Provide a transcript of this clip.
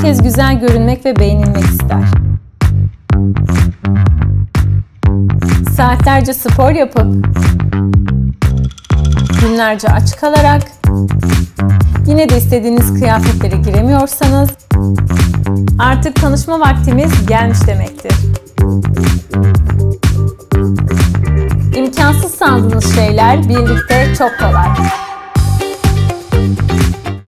Herkes güzel görünmek ve beğenilmek ister. Saatlerce spor yapıp, günlerce aç kalarak, yine de istediğiniz kıyafetlere giremiyorsanız, artık tanışma vaktimiz gelmiş demektir. İmkansız sandığınız şeyler birlikte çok kolay.